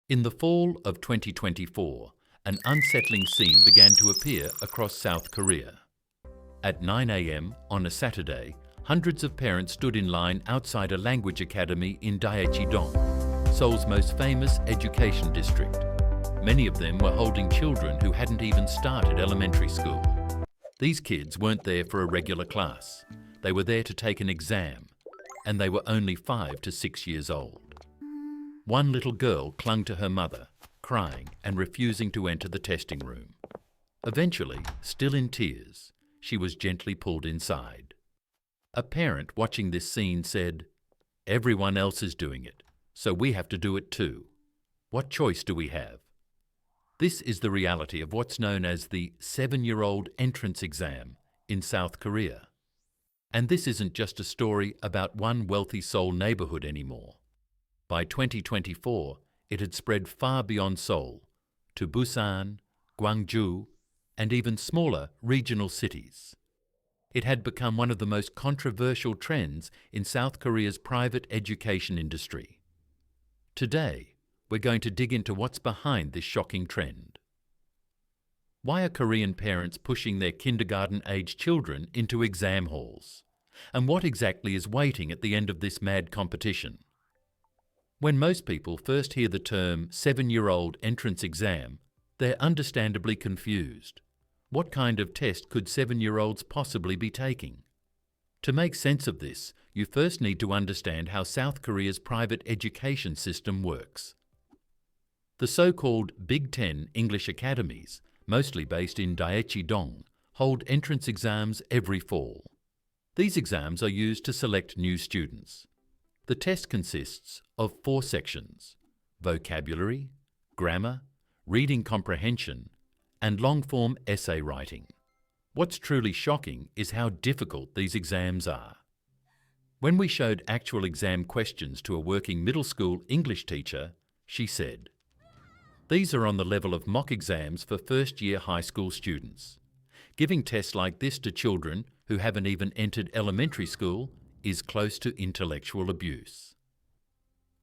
In the fall of 2024, an unsettling scene began to appear across South Korea. At 9 a.m. on a Saturday, hundreds of parents stood in line outside a language academy in Daejeon, Seoul's most famous education district. Many of them were holding children who hadn't even started elementary school. These kids weren't there for a regular class. They were there to take an exam, and they were only 5 to 6 years old. One little girl clung to her mother, crying and refusing to enter the testing room. Eventually, still in tears, she was gently pulled inside. A parent watching this scene said, "Everyone else is doing it, so we have to do it too. What choice do we have?" This is the reality of what's known as the 7-year-old entrance exam in South Korea. And this isn't just a story about one wealthy Seoul neighborhood anymore. By 2024, it had spread far beyond Seoul, to Busan, Gwangju, and even smaller regional cities. It had become one of the most controversial trends in South Korea's private education industry. Today, we're going to dig into what's behind this shocking trend. Why are Korean parents pushing their kindergarten-aged children into exam halls? And what exactly is waiting at the end of this mad competition? When most people first hear the term 7-year-old entrance exam, they're understandably confused. What kind of test could 7-year-olds possibly be taking? To make sense of this, you first need to understand how South Korea's private education system works. The so-called Big Ten English academies, mostly based in Daejeon, hold entrance exams every fall. These exams are used to select new students. The test consists of 4 sections: vocabulary, grammar, reading comprehension, and long-form essay writing. What's truly shocking is how difficult these exams are. When we showed actual exam questions to a working middle school English teacher, she said, "These are on the level of mock exams for first-year high school students. Giving tests like this to children who haven't even entered elementary school is close to intellectual abuse."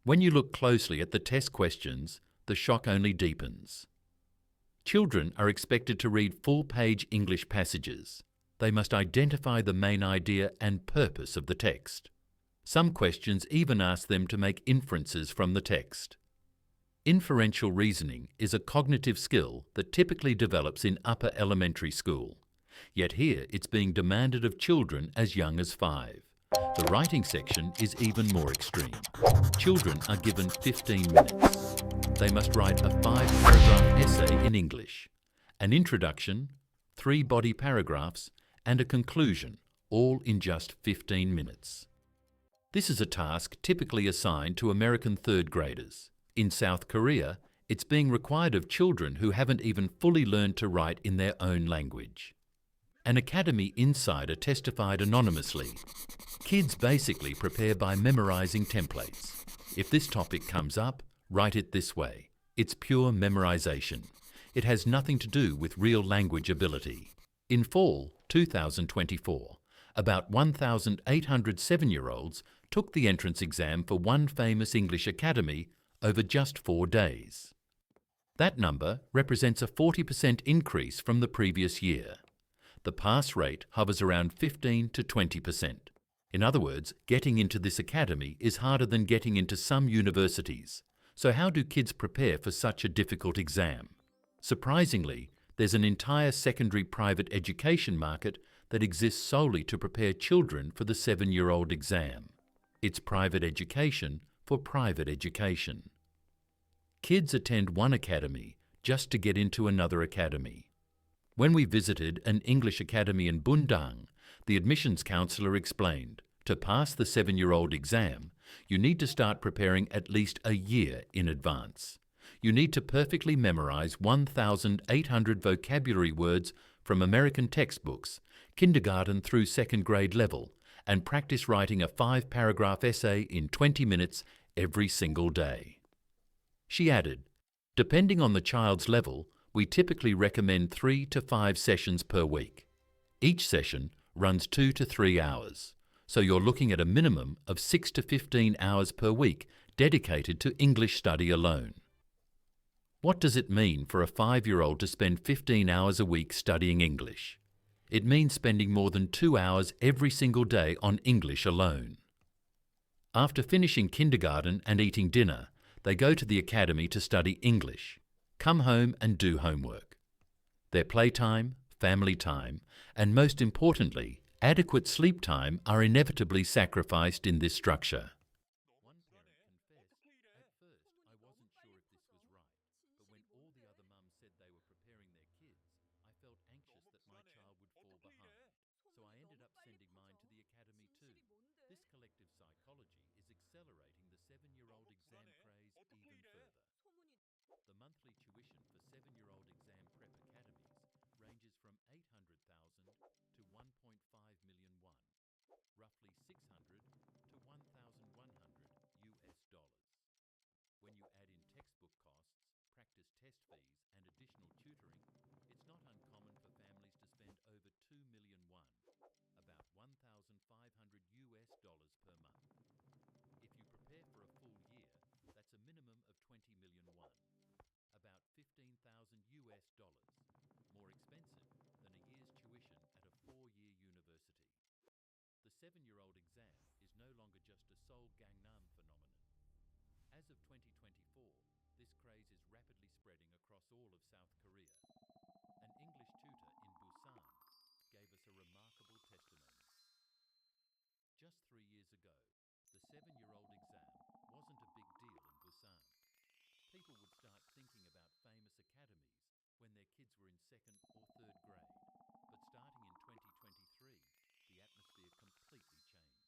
When you look closely at the test questions, the shock only deepens. Children are expected to read full-page English passages. They must identify the main idea and purpose of the text. Some questions even ask them to make inferences from the text. Inferential reasoning is a cognitive skill that typically develops in upper elementary school. Yet here it's being demanded of children as young as 5. The writing section is even more extreme. Children are given 15 minutes. They must write a 5-paragraph essay in English, an introduction, 3 body paragraphs, and a conclusion, all in just 15 minutes. This is a task typically assigned to American 3rd graders. In South Korea, it's being required of children who haven't even fully learned to write in their own language. An Academy insider testified anonymously. Kids basically prepare by memorizing templates. If this topic comes up, write it this way. It's pure memorization. It has nothing to do with real language ability. In fall 2024, about 1,800 7-year-olds took the entrance exam for one famous English academy over just 4 days. That number represents a 40% increase from the previous year. The pass rate hovers around 15 to 20%. In other words, getting into this academy is harder than getting into some universities. So how do kids prepare for such a difficult exam? Surprisingly, there's an entire secondary private education market that exists solely to prepare children for the 7-year-old exam. It's private education for private education. Kids attend one academy just to get into another academy. When we visited an English academy in Bundang, the admissions counselor explained, to pass the 7-year-old exam, you need to start preparing at least a year in advance. You need to perfectly memorize 1,800 vocabulary words from American textbooks, kindergarten through 2nd grade level, and practice writing a 5-paragraph essay in 20 minutes every single day. She added, depending on the child's level, we typically recommend 3 to 5 sessions per week. Each session runs 2 to 3 hours, so you're looking at a minimum of 6 to 15 hours per week dedicated to English study alone. What does it mean for a 5-year-old to spend 15 hours a week studying English? It means spending more than 2 hours every single day on English alone. After finishing kindergarten and eating dinner, they go to the academy to study English, come home and do homework. Their playtime, family time, and most importantly, adequate sleep time are inevitably sacrificed in this structure. One parent confessed, "At first I wasn't sure if this was right, but when all the other mums said they were preparing their kids, I felt anxious that my child would fall behind. So I ended up sending mine to the academy too." This collective psychology is accelerating the 7-year-old exam craze even further. The monthly tuition for 7-year-old exam prep academies ranges from 800,000 to 1.5 million won, roughly 600 to 1,100 US dollars. When you add in textbook costs, practice test fees and additional tutoring, it's not uncommon for families to spend over 2 million won, about 1,500 US dollars per month. If you prepare for a full year, that's a minimum of 20 million won, about 15,000 US dollars, more expensive than a year's tuition at a 4-year university. The 7-year-old exam is no longer just a Seoul Gangnam phenomenon. As of 2024, this craze is rapidly spreading across all of South Korea. An English tutor in Busan gave us a remarkable testimony. Just 3 years ago, the 7-year-old exam wasn't a big deal in Busan. People would start thinking about famous academies when their kids were in 2nd or 3rd grade. But starting in 2023, the atmosphere completely changed.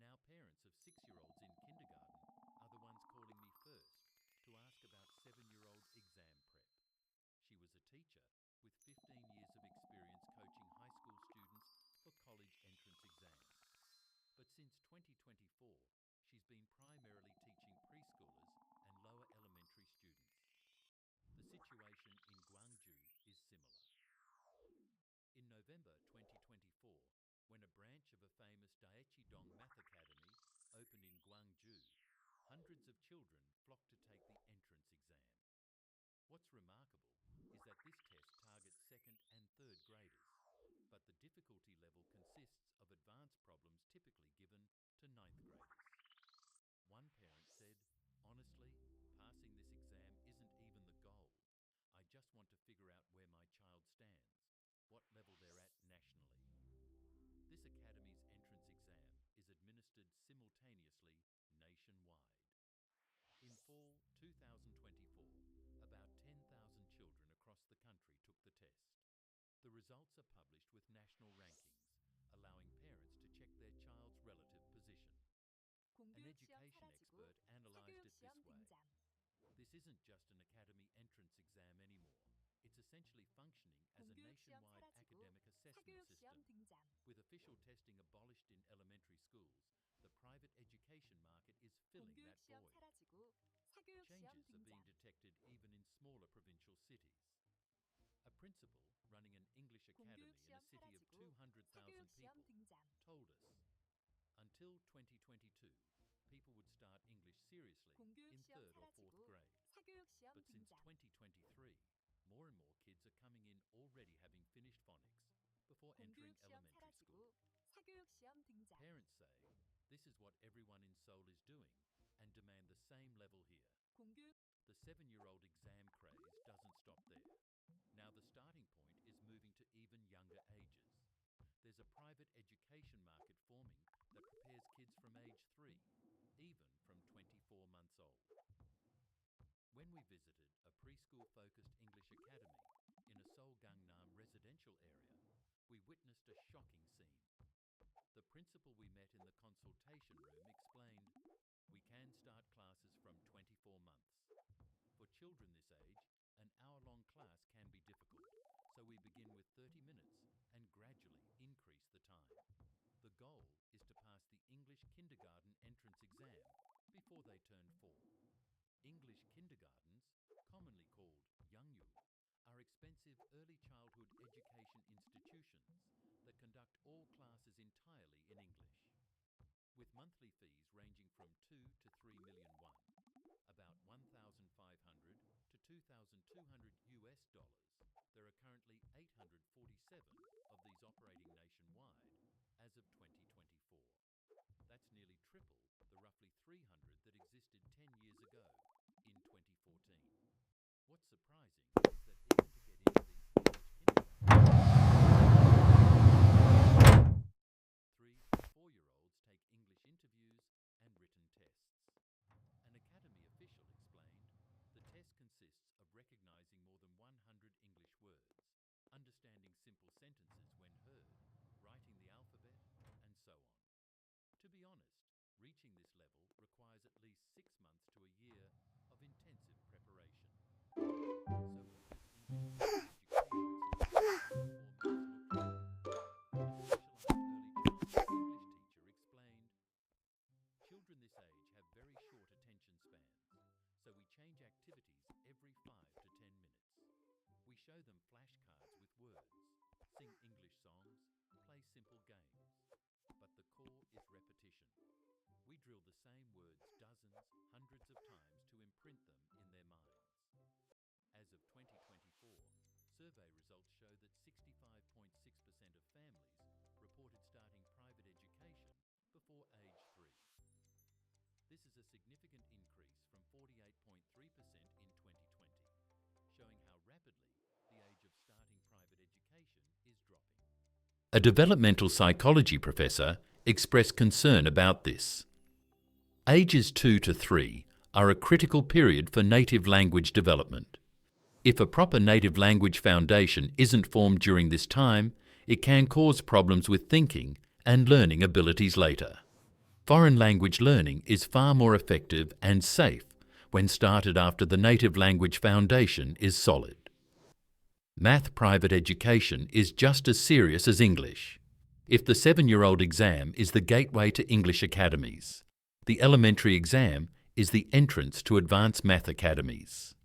Now parents of 6-year-olds in kindergarten are the ones calling me first to ask about 7-year-old exam prep. She was a teacher with 15 years of experience coaching high school students for college entrance exams. But since 2024, she's been primarily teaching preschoolers and lower elementary students. The situation in Gwangju is similar. In November 2024, when a branch of a famous Daechidong Math Academy opened in Gwangju, hundreds of children flocked to take the entrance exam. What's remarkable is that this test targets 2nd and 3rd graders, but the difficulty level consists of advanced problems typically given to 9th graders. One parent said, "Honestly, passing this exam isn't even the goal. I just want to figure out where my child stands, what level they're at nationally." This academy's entrance exam is administered simultaneously nationwide. In fall 2024, about 10,000 children across the country took the test. The results are published with national rankings, allowing parents to check their child's relative position. An education expert analysed it this way: "This isn't just an academy entrance exam anymore. It's essentially functioning as a nationwide academic assessment system. With official testing abolished in elementary schools, the private education market is filling that void. Changes are being detected even in smaller provincial cities." A principal running an English academy in a city of 200,000 people told us, "Until 2022, people would start English seriously in 3rd or 4th grade. But since 2023, more and more kids are coming in already having finished phonics before entering elementary school." Parents say this is what everyone in Seoul is doing and demand the same level here. The 7-year-old exam craze doesn't stop there. Now the starting point is moving to even younger ages. There's a private education market forming that prepares kids from age 3, even from 24 months old. When we visited a preschool-focused English academy in a Seoul Gangnam residential area, we witnessed a shocking scene. The principal we met in the consultation room explained, "We can start classes from 24 months. For children this age, an hour-long class can be difficult, so we begin with 30 minutes and gradually increase the time. The goal is to pass the English kindergarten entrance exam before they turn 4. English kindergartens, commonly called Youngyu, are expensive early childhood education institutions that conduct all classes entirely in English. With monthly fees ranging from 2 to 3 million won, about 1,500 US dollars, there are currently 847 of these operating nationwide as of 2024. That's nearly triple the roughly 300 that existed 10 years ago in 2014. What's surprising is that even to get into these English kindergartens, 3 and 4-year-olds take English interviews and written tests. An Academy official explained, the test consists of recognizing more than 100 English words, understanding simple sentences when heard, writing the alphabet, and so on. To be honest, reaching this level requires at least 6 months to a year of intensive preparation. So what does English education Children this age have very short attention spans, so we change activities every 5 to 10 minutes. We show them flashcards with words, sing English songs, play simple games. But the core is repetition. We drill the same words dozens, hundreds of times to imprint them in their minds. As of 2024, survey results show that 65.6% of families reported starting private education before age 3. This is a significant increase from 48.3% in 2020, showing how rapidly the age of starting private education is dropping. A developmental psychology professor expressed concern about this. Ages 2 to 3 are a critical period for native language development. If a proper native language foundation isn't formed during this time, it can cause problems with thinking and learning abilities later. Foreign language learning is far more effective and safe when started after the native language foundation is solid. Math private education is just as serious as English. If the 7-year-old exam is the gateway to English academies, the elementary exam is the entrance to advanced math academies.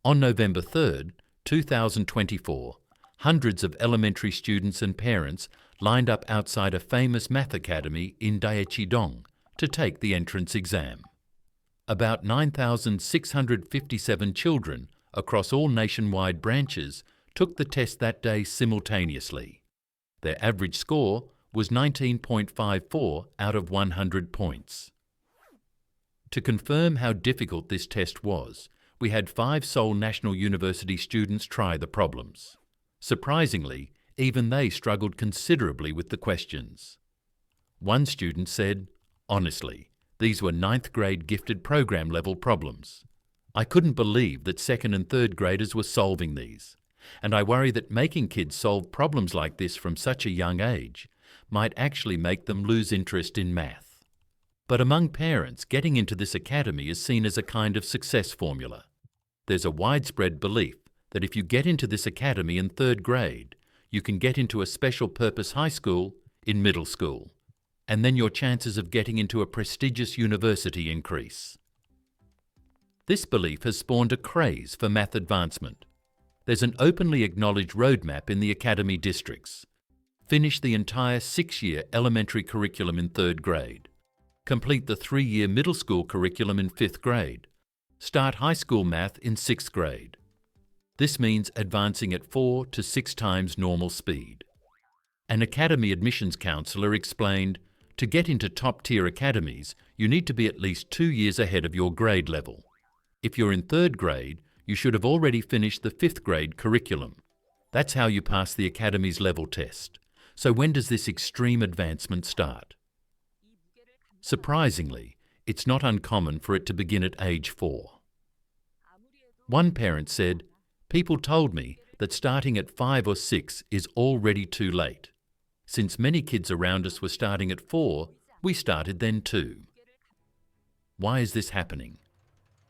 On November 3, 2024, hundreds of elementary students and parents lined up outside a famous math academy in Daechidong to take the entrance exam. About 9,657 children across all nationwide branches took the test that day simultaneously. Their average score was 19.54 out of 100 points. To confirm how difficult this test was, we had 5 Seoul National University students try the problems. Surprisingly, even they struggled considerably with the questions. One student said, "Honestly, these were 9th grade gifted program level problems. I couldn't believe that 2nd and 3rd graders were solving these, and I worry that making kids solve problems like this from such a young age might actually make them lose interest in math." But among parents, getting into this academy is seen as a kind of success formula. There's a widespread belief that if you get into this academy in 3rd grade, you can get into a special purpose high school in middle school, and then your chances of getting into a prestigious university increase. This belief has spawned a craze for math advancement. There's an openly acknowledged roadmap in the academy districts. Finish the entire 6-year elementary curriculum in 3rd grade. Complete the 3-year middle school curriculum in 5th grade. Start high school math in 6th grade. This means advancing at 4 to 6 times normal speed. An academy admissions counselor explained, to get into top-tier academies, you need to be at least 2 years ahead of your grade level. If you're in 3rd grade, you should have already finished the 5th grade curriculum. That's how you pass the academy's level test. So when does this extreme advancement start? Surprisingly, it's not uncommon for it to begin at age 4. One parent said, "People told me that starting at 5 or 6 is already too late. Since many kids around us were starting at 4, we started then too." Why is this happening?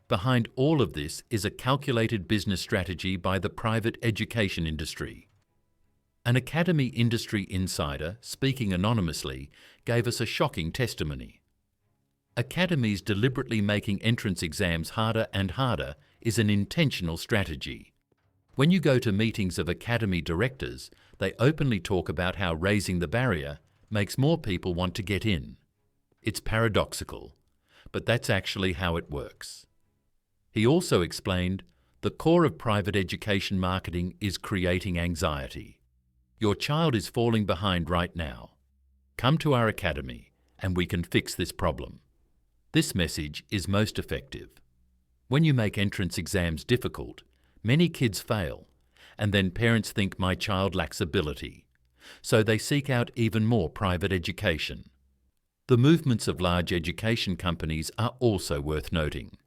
Behind all of this is a calculated business strategy by the private education industry. An academy industry insider, speaking anonymously, gave us a shocking testimony. Academies deliberately making entrance exams harder and harder is an intentional strategy. When you go to meetings of academy directors, they openly talk about how raising the barrier makes more people want to get in. It's paradoxical, but that's actually how it works. He also explained, The core of private education marketing is creating anxiety. Your child is falling behind right now. Come to our academy and we can fix this problem. This message is most effective. When you make entrance exams difficult, many kids fail, and then parents think my child lacks ability, so they seek out even more private education. The movements of large education companies are also worth noting.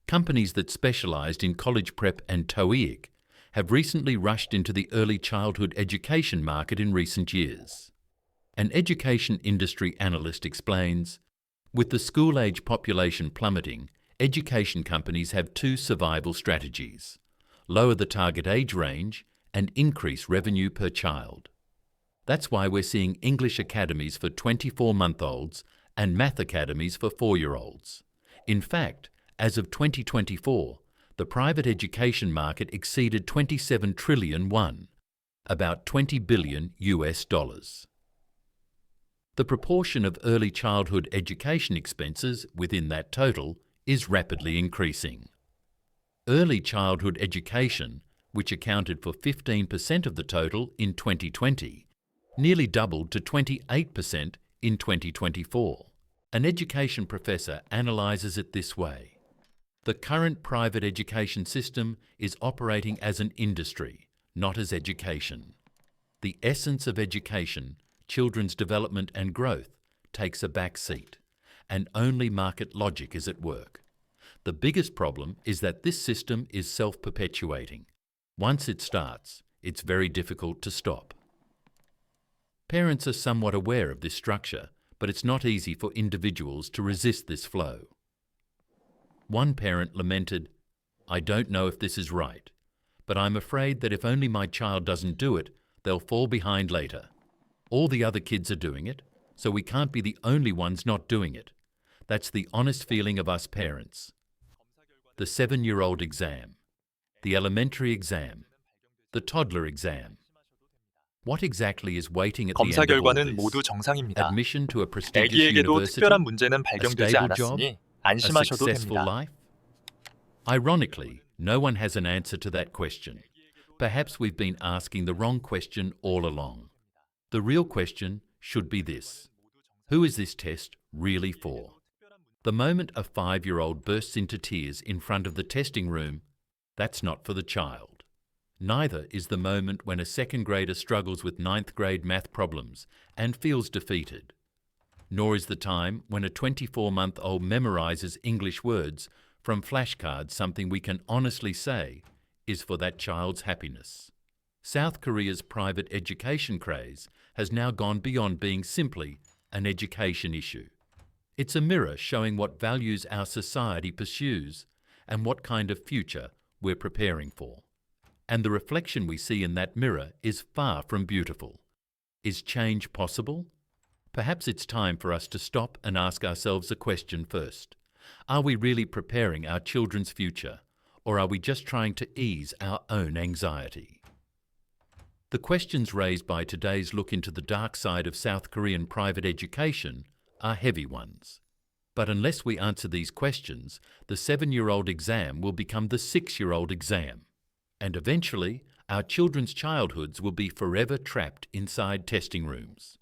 Companies that specialised in college prep and TOEIC have recently rushed into the early childhood education market in recent years. An education industry analyst explains, with the school-age population plummeting, education companies have two survival strategies: lower the target age range and increase revenue per child. That's why we're seeing English academies for 24-month-olds and math academies for 4-year-olds. In fact, as of 2024, the private education market exceeded 27 trillion won, about $20 billion US. The proportion of early childhood education expenses within that total is rapidly increasing. Early childhood education, which accounted for 15% of the total in 2020, nearly doubled to 28% in 2024. An education professor analyses it this way. The current private education system is operating as an industry, not as education. The essence of education, children's development and growth, takes a back seat, and only market logic is at work. The biggest problem is that this system is self-perpetuating. Once it starts, it's very difficult to stop. Parents are somewhat aware of this structure, but it's not easy for individuals to resist this flow. One parent lamented, "I don't know if this is right, but I'm afraid that if only my child doesn't do it, they'll fall behind later. All the other kids are doing it, so we can't be the only ones not doing it. That's the honest feeling of us parents." The 7-year-old exam, the elementary exam, the toddler exam. What exactly is waiting at the 검사 end of all 결과는 모두 this? 정상입니다. Admission to a prestigious 아기에게도 university, 특별한 문제는 a 발견되지 stable job, 않았으니 a 안심하셔도 successful 됩니다. life? Ironically, no one has an answer to that question. Perhaps we've been asking the wrong question all along. The real question should be this: who is this test really for? The moment a 5-year-old bursts into tears in front of the testing room, that's not for the child. Neither is the moment when a second grader struggles with 9th grade math problems and feels defeated. Nor is the time when a 24-month-old memorizes English words from flashcards something we can honestly say is for that child's happiness. South Korea's private education craze has now gone beyond being simply an education issue. It's a mirror showing what values our society pursues and what kind of future we're preparing for. And the reflection we see in that mirror is far from beautiful. Is change possible? Perhaps it's time for us to stop and ask ourselves a question first. Are we really preparing our children's future, or are we just trying to ease our own anxiety? The questions raised by today's look into the dark side of South Korean private education are heavy ones. But unless we answer these questions, the 7-year-old exam will become the 6-year-old exam. And eventually, our children's childhoods will be forever trapped inside testing rooms.